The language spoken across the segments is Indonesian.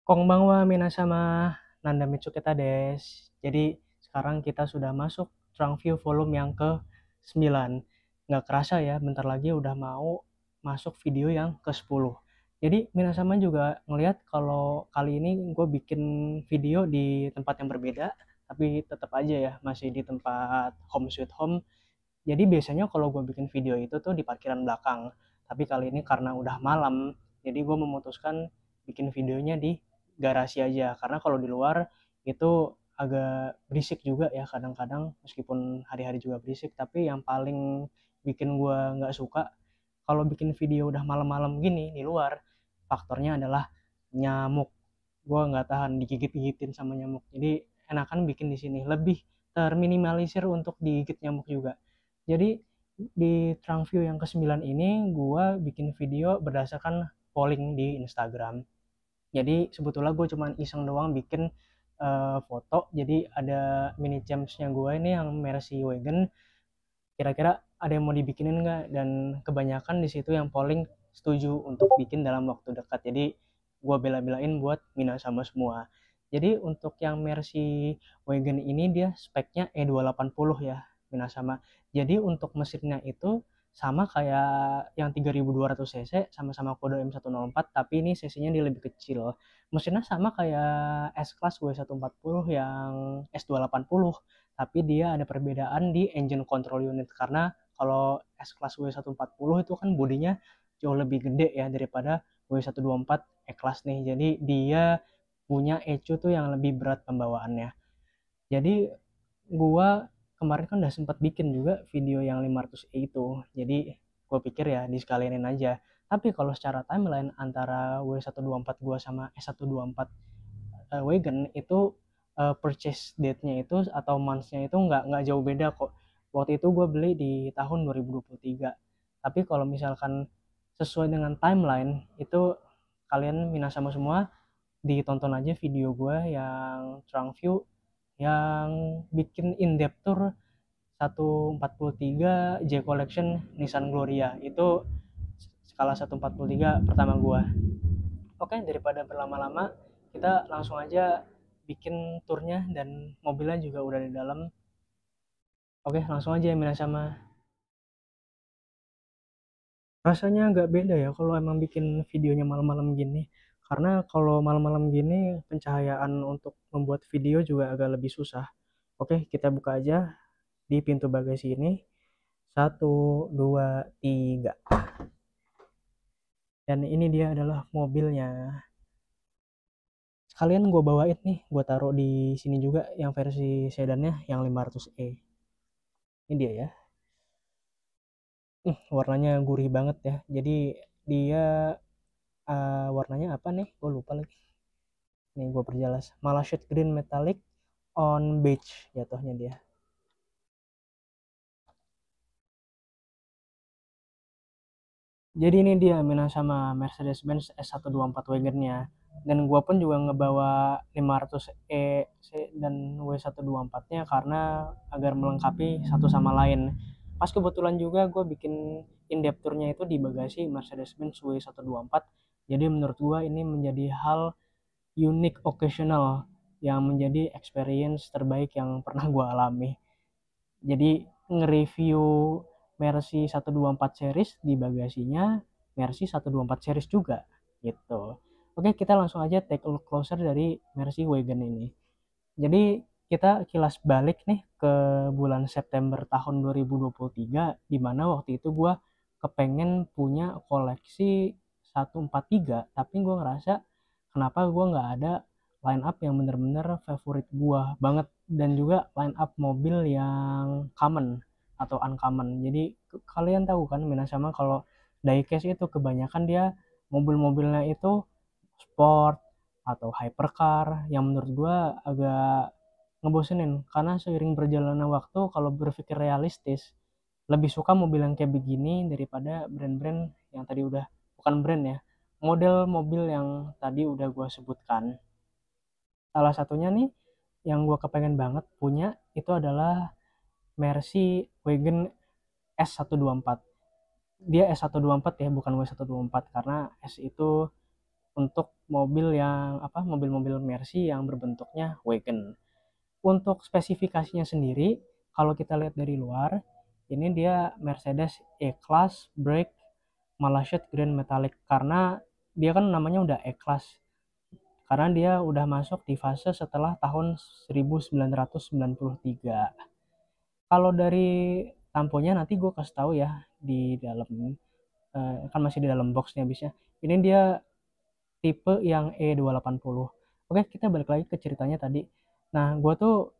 Konbanwa minasama, Nanda Mitsuketa des. Jadi sekarang kita sudah masuk Trunk View volume yang ke-9. Nggak kerasa ya, bentar lagi udah mau masuk video yang ke-10. Jadi minasama juga ngelihat kalau kali ini gue bikin video di tempat yang berbeda, tapi tetap aja ya masih di tempat home sweet home. Jadi biasanya kalau gue bikin video itu tuh di parkiran belakang. Tapi kali ini karena udah malam, jadi gue memutuskan bikin videonya di garasi aja. Karena kalau di luar itu agak berisik juga ya kadang-kadang, meskipun hari-hari juga berisik. Tapi yang paling bikin gue nggak suka kalau bikin video udah malam-malam gini di luar, faktornya adalah nyamuk. Gue nggak tahan digigit-gigitin sama nyamuk. Jadi enakan bikin di sini, lebih terminimalisir untuk digigit nyamuk juga. Jadi di Trunk View yang ke-9 ini gue bikin video berdasarkan polling di Instagram. Jadi sebetulnya gue cuman iseng doang bikin foto. Jadi ada mini champs-nya gue ini yang Mercy Wagon. Kira-kira ada yang mau dibikinin nggak? Dan kebanyakan di situ yang polling setuju untuk bikin dalam waktu dekat. Jadi gue bela-belain buat Mina sama semua. Jadi untuk yang Mercy Wagon ini dia speknya E280 ya, Mina sama. Jadi untuk mesinnya itu sama kayak yang 3200 cc, sama-sama kode M104, tapi ini cc-nya dia lebih kecil. Mesinnya sama kayak S-Class W140 yang S280, tapi dia ada perbedaan di engine control unit. Karena kalau S-Class W140 itu kan bodinya jauh lebih gede ya daripada W124 E-Class nih. Jadi dia punya ECU tuh yang lebih berat pembawaannya. Jadi gua kemarin kan udah sempat bikin juga video yang 500E itu. Jadi gue pikir ya disekalianin aja. Tapi kalau secara timeline antara W124 gua sama S124 Wagon itu purchase date-nya itu atau months-nya itu nggak jauh beda kok. Waktu itu gue beli di tahun 2023. Tapi kalau misalkan sesuai dengan timeline itu, kalian minasama semua ditonton aja video gue yang Trunk View yang bikin in-depth tour 143 J Collection Nissan Gloria. Itu skala 143 pertama gue. Oke, daripada berlama-lama, kita langsung aja bikin turnya dan mobilnya juga udah di dalam. Oke, langsung aja Mina sama. Rasanya agak beda ya kalau emang bikin videonya malam-malam gini. Karena kalau malam-malam gini pencahayaan untuk membuat video juga agak lebih susah. Oke, kita buka aja di pintu bagasi ini. Satu, dua, tiga. Dan ini dia adalah mobilnya. Sekalian gue bawain nih, gue taruh di sini juga yang versi sedannya yang 500E. Ini dia ya. Warnanya gurih banget ya. Jadi dia warnanya apa nih? Gue lupa lagi. Nih gue perjelas. Malashite Green Metallic on beige jatuhnya dia. Jadi ini dia Mina sama Mercedes-Benz S124 Wagon-nya. Dan gue pun juga ngebawa 500E dan W124-nya karena agar melengkapi satu sama lain. Pas kebetulan juga gue bikin in-depth tour-nya itu di bagasi Mercedes-Benz W124. Jadi menurut gue ini menjadi hal unique occasional yang menjadi experience terbaik yang pernah gue alami. Jadi nge-review Mercy 124 series di bagasinya Mercy 124 series juga gitu. Oke, kita langsung aja take a look closer dari Mercy Wagon ini. Jadi kita kilas balik nih ke bulan September tahun 2023, di mana waktu itu gue kepengen punya koleksi 143, tapi gue ngerasa kenapa gue nggak ada line up yang bener-bener favorit gue banget, dan juga line up mobil yang common atau uncommon. Jadi kalian tahu kan Minasama kalau diecast itu kebanyakan dia mobil-mobilnya itu sport atau hypercar yang menurut gue agak ngebosenin. Karena seiring berjalannya waktu, kalau berpikir realistis, lebih suka mobil yang kayak begini daripada brand-brand yang tadi udah, bukan brand ya, model mobil yang tadi udah gue sebutkan. Salah satunya nih yang gue kepengen banget punya itu adalah Mercy Wagon S124. Dia S124 ya, bukan W124, karena S itu untuk mobil yang mobil-mobil Mercy yang berbentuknya wagon. Untuk spesifikasinya sendiri, kalau kita lihat dari luar, ini dia Mercedes E-Class Brake Malaysia Grand Metallic, karena dia kan namanya udah E-Class, karena dia udah masuk di fase setelah tahun 1993. Kalau dari tamponya nanti gue kasih tahu ya di dalam, kan masih di dalam boxnya bisnya. Ini dia tipe yang E280. Oke, kita balik lagi ke ceritanya tadi. Nah, gue tuh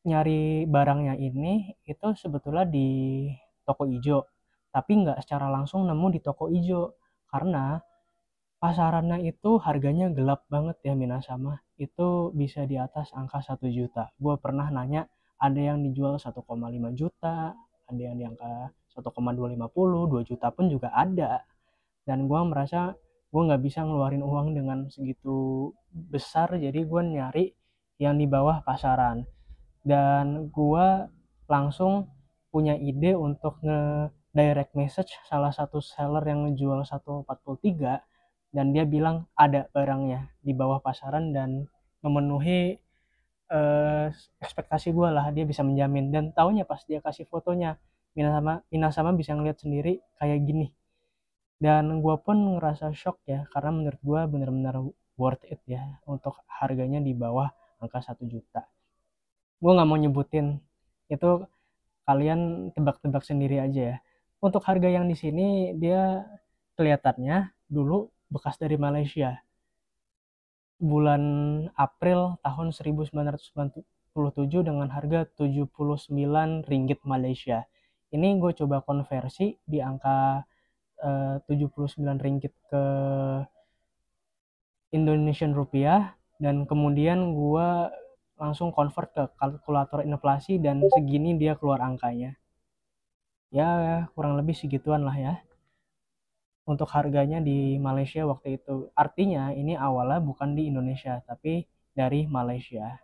nyari barangnya ini itu sebetulnya di toko ijo, tapi nggak secara langsung nemu di toko ijo karena pasarannya itu harganya gelap banget ya Minasama. Itu bisa di atas angka 1 juta. Gue pernah nanya, ada yang dijual 1,5 juta, ada yang di angka 1,250, 2 juta pun juga ada. Dan gue merasa gue nggak bisa ngeluarin uang dengan segitu besar, jadi gue nyari yang di bawah pasaran. Dan gue langsung punya ide untuk nge-direct message salah satu seller yang ngejual 143, dan dia bilang ada barangnya di bawah pasaran dan memenuhi eh, ekspektasi gue lah, dia bisa menjamin. Dan taunya pas dia kasih fotonya, Minasama bisa ngeliat sendiri kayak gini. Dan gue pun ngerasa shock ya, karena menurut gue bener-bener worth it ya untuk harganya di bawah angka 1 juta. Gue nggak mau nyebutin itu, kalian tebak-tebak sendiri aja ya. Untuk harga yang di sini dia kelihatannya dulu bekas dari Malaysia. Bulan April tahun 1997 dengan harga 79 ringgit Malaysia. Ini gue coba konversi di angka 79 ringgit ke Indonesian rupiah, dan kemudian gue langsung convert ke kalkulator inflasi dan segini dia keluar angkanya. Ya kurang lebih segituan lah ya untuk harganya di Malaysia waktu itu. Artinya ini awalnya bukan di Indonesia tapi dari Malaysia.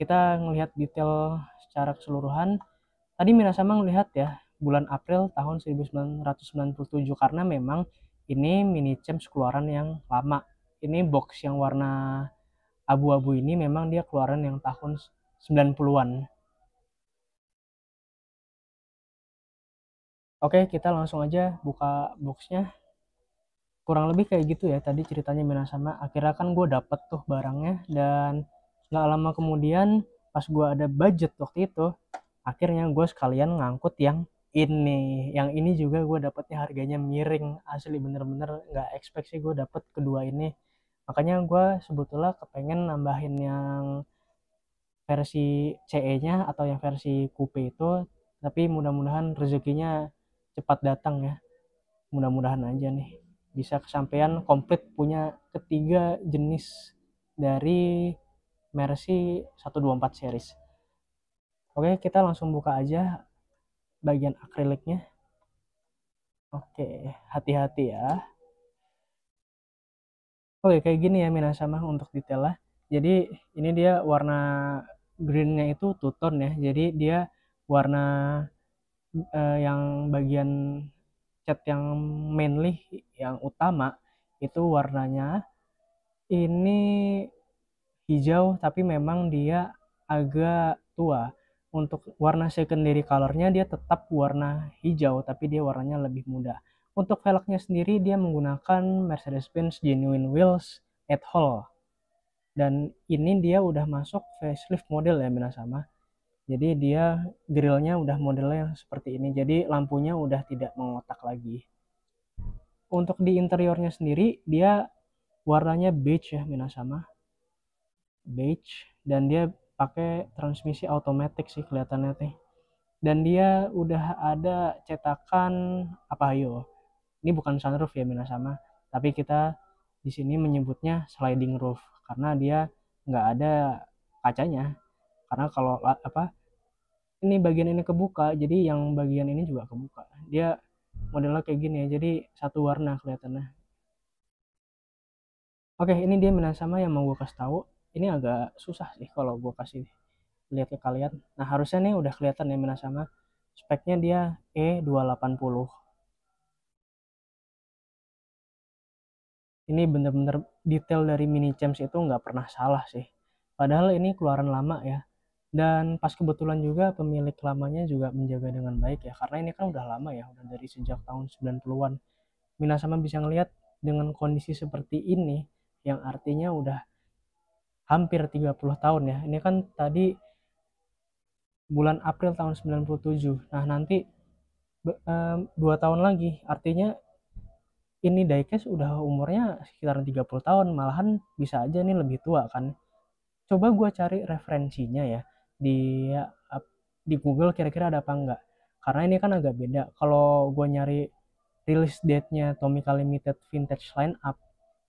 Kita ngelihat detail secara keseluruhan. Tadi Minasama ngelihat ya bulan April tahun 1997, karena memang ini mini champs keluaran yang lama. Ini box yang warna abu-abu ini memang dia keluaran yang tahun 90-an. Oke, kita langsung aja buka boxnya. Kurang lebih kayak gitu ya tadi ceritanya Minasama. Akhirnya kan gue dapet tuh barangnya, dan nggak lama kemudian pas gue ada budget waktu itu, akhirnya gue sekalian ngangkut yang ini juga gue dapetnya harganya miring, asli bener-bener nggak expect sih gue dapet kedua ini. Makanya gue sebetulnya kepengen nambahin yang versi CE-nya atau yang versi coupe itu, tapi mudah-mudahan rezekinya cepat datang ya. Mudah-mudahan aja nih bisa kesampaian komplit punya ketiga jenis dari Mercy 124 series. Oke, kita langsung buka aja bagian akriliknya. Oke, hati-hati ya. Oke, kayak gini ya Minasama untuk detailnya. Jadi ini dia warna greennya itu two tone ya. Jadi dia warna yang bagian cat yang mainly yang utama itu warnanya ini hijau, tapi memang dia agak tua. Untuk warna secondary colornya dia tetap warna hijau, tapi dia warnanya lebih muda. Untuk velgnya sendiri dia menggunakan Mercedes-Benz Genuine Wheels at Hall, dan ini dia udah masuk facelift model ya Minasama. Jadi dia grillnya udah modelnya yang seperti ini, jadi lampunya udah tidak mengotak lagi. Untuk di interiornya sendiri dia warnanya beige ya Minasama, beige, dan dia pakai transmisi otomatis sih kelihatannya teh. Dan dia udah ada cetakan apa yo, ini bukan sunroof ya Minasama, tapi kita di sini menyebutnya sliding roof karena dia nggak ada kacanya. Karena kalau ini bagian ini kebuka, jadi yang bagian ini juga kebuka. Dia modelnya kayak gini ya, jadi satu warna kelihatannya. Oke, ini dia Minasama yang mau gue kasih tahu. Ini agak susah sih kalau gue kasih lihat ke kalian. Nah, harusnya nih udah kelihatan ya Minasama. Speknya dia E280. ini bener-bener detail dari mini champs itu nggak pernah salah sih. Padahal ini keluaran lama ya. Dan pas kebetulan juga pemilik lamanya juga menjaga dengan baik ya. Karena ini kan udah lama ya, udah dari sejak tahun 90-an. Minasama bisa ngelihat dengan kondisi seperti ini, yang artinya udah hampir 30 tahun ya. Ini kan tadi bulan April tahun 97. Nah, nanti 2 tahun lagi, artinya ini diecast udah umurnya sekitar 30 tahun, malahan bisa aja nih lebih tua kan. Coba gue cari referensinya ya di di Google kira-kira ada apa enggak. Karena ini kan agak beda. Kalau gue nyari release date-nya Tomica Limited Vintage Lineup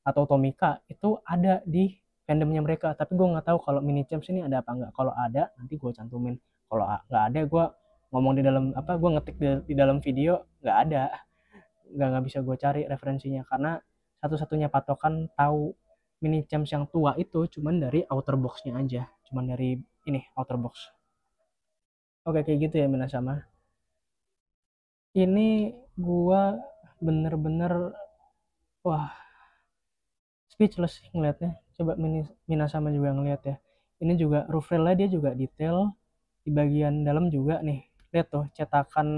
atau Tomica itu ada di fandomnya mereka, tapi gue nggak tahu kalau mini champs ini ada apa enggak. Kalau ada nanti gue cantumin, kalau nggak ada gue ngomong di dalam apa, gue ngetik di dalam video nggak ada, nggak bisa gue cari referensinya, karena satu-satunya patokan tahu mini champs yang tua itu cuman dari outer boxnya aja, cuman dari ini outer box. Oke, kayak gitu ya Minasama. Ini gue bener-bener wah speechless ngelihatnya. Coba Minasama juga ngelihat ya, ini juga roof railnya dia juga detail di bagian dalam juga nih. Lihat tuh cetakan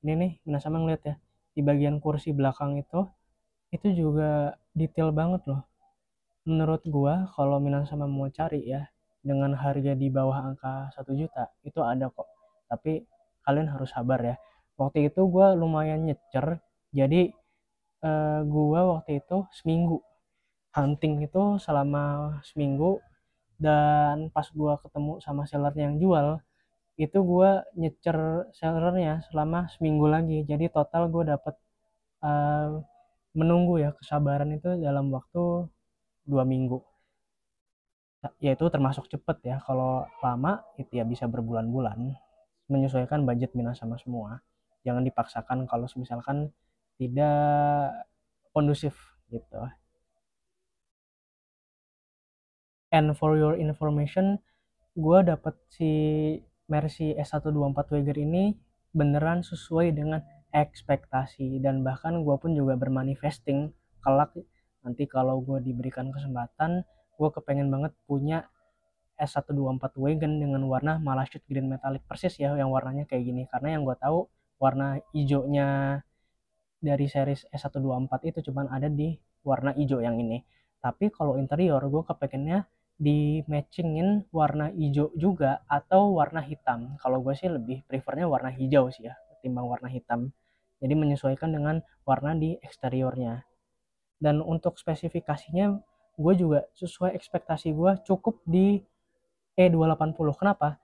ini nih, Minasama ngeliat ya, di bagian kursi belakang itu juga detail banget loh. Menurut gua kalau Minasama mau cari ya dengan harga di bawah angka 1 juta itu ada kok, tapi kalian harus sabar ya. Waktu itu gua lumayan nyecer, jadi gua waktu itu seminggu hunting itu selama seminggu, dan pas gua ketemu sama sellernya yang jual itu gue nyecer sellernya selama seminggu lagi, jadi total gue dapet uh, menunggu ya, kesabaran itu dalam waktu 2 minggu, yaitu termasuk cepet ya. Kalau lama itu ya bisa berbulan-bulan, menyesuaikan budget Mina sama semua. Jangan dipaksakan kalau misalkan tidak kondusif gitu. And for your information, gue dapet si Mercy S124 Wager ini beneran sesuai dengan ekspektasi, dan bahkan gue pun juga bermanifesting kelak nanti kalau gue diberikan kesempatan, gue kepengen banget punya S124 Wagon dengan warna Malachite Green Metallic persis ya, yang warnanya kayak gini, karena yang gue tahu warna hijaunya dari series S124 itu cuman ada di warna hijau yang ini. Tapi kalau interior gue kepengennya di matchingin warna hijau juga atau warna hitam. Kalau gue sih lebih prefernya warna hijau sih ya ketimbang warna hitam. Jadi menyesuaikan dengan warna di eksteriornya. Dan untuk spesifikasinya gue juga sesuai ekspektasi gue, cukup di E280. Kenapa?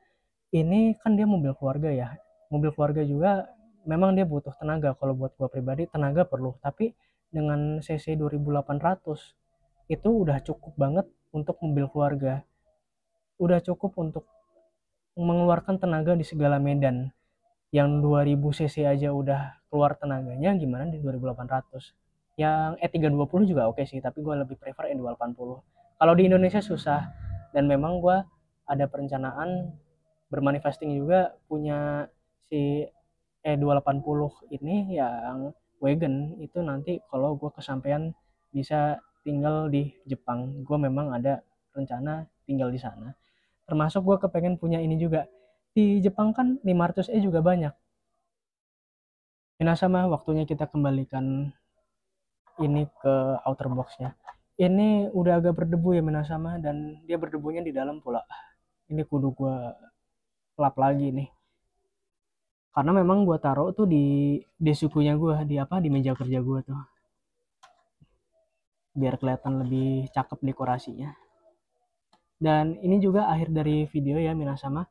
Ini kan dia mobil keluarga ya. Mobil keluarga juga memang dia butuh tenaga. Kalau buat gua pribadi tenaga perlu, tapi dengan cc 2800 itu udah cukup banget untuk mobil keluarga. Udah cukup untuk mengeluarkan tenaga di segala medan. Yang 2000 cc aja udah keluar tenaganya, gimana di 2800? Yang E320 juga oke sih, tapi gue lebih prefer E280. Kalau di Indonesia susah, dan memang gue ada perencanaan bermanifesting juga punya si E280 ini yang wagon itu, nanti kalau gue kesampaian bisa tinggal di Jepang. Gue memang ada rencana tinggal di sana. Termasuk gue kepengen punya ini juga. Di Jepang kan 500E juga banyak. Minasama, waktunya kita kembalikan ini ke outer boxnya. Ini udah agak berdebu ya Minasama, dan dia berdebunya di dalam pula. Ini kudu gue lap lagi nih. Karena memang gue taruh tuh di desukunya gue, di apa, di meja kerja gue tuh, biar kelihatan lebih cakep dekorasinya. Dan ini juga akhir dari video ya Minasama.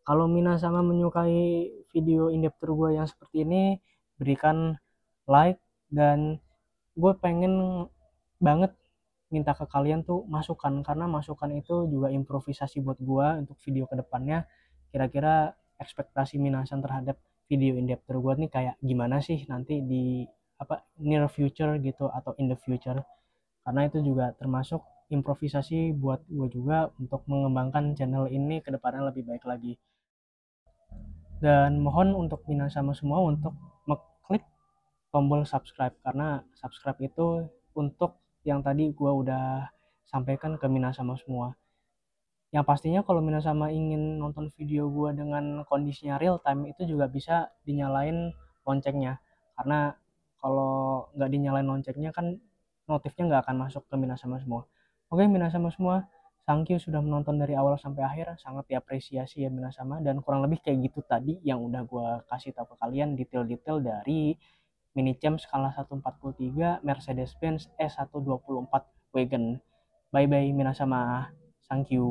Kalau Minasama menyukai video in-depth tour gue yang seperti ini, berikan like, dan gue pengen banget minta ke kalian tuh masukan, karena masukan itu juga improvisasi buat gue untuk video kedepannya. Kira-kira ekspektasi Minasan terhadap video in depth gue nih kayak gimana sih nanti di apa, near future gitu atau in the future, karena itu juga termasuk improvisasi buat gue juga untuk mengembangkan channel ini ke depannya lebih baik lagi. Dan mohon untuk Minasama semua untuk mengklik tombol subscribe, karena subscribe itu untuk yang tadi gue udah sampaikan ke Minasama semua. Yang pastinya kalau Minasama ingin nonton video gue dengan kondisinya real time itu juga bisa dinyalain loncengnya. Karena kalau nggak dinyalain loncengnya kan notifnya nggak akan masuk ke Minasama semua. Oke Minasama semua, thank you sudah menonton dari awal sampai akhir. Sangat diapresiasi ya Minasama. Dan kurang lebih kayak gitu tadi yang udah gue kasih tahu ke kalian detail-detail dari Mini Champ skala 143 Mercedes-Benz E124 Wagon. Bye bye Minasama. Thank you.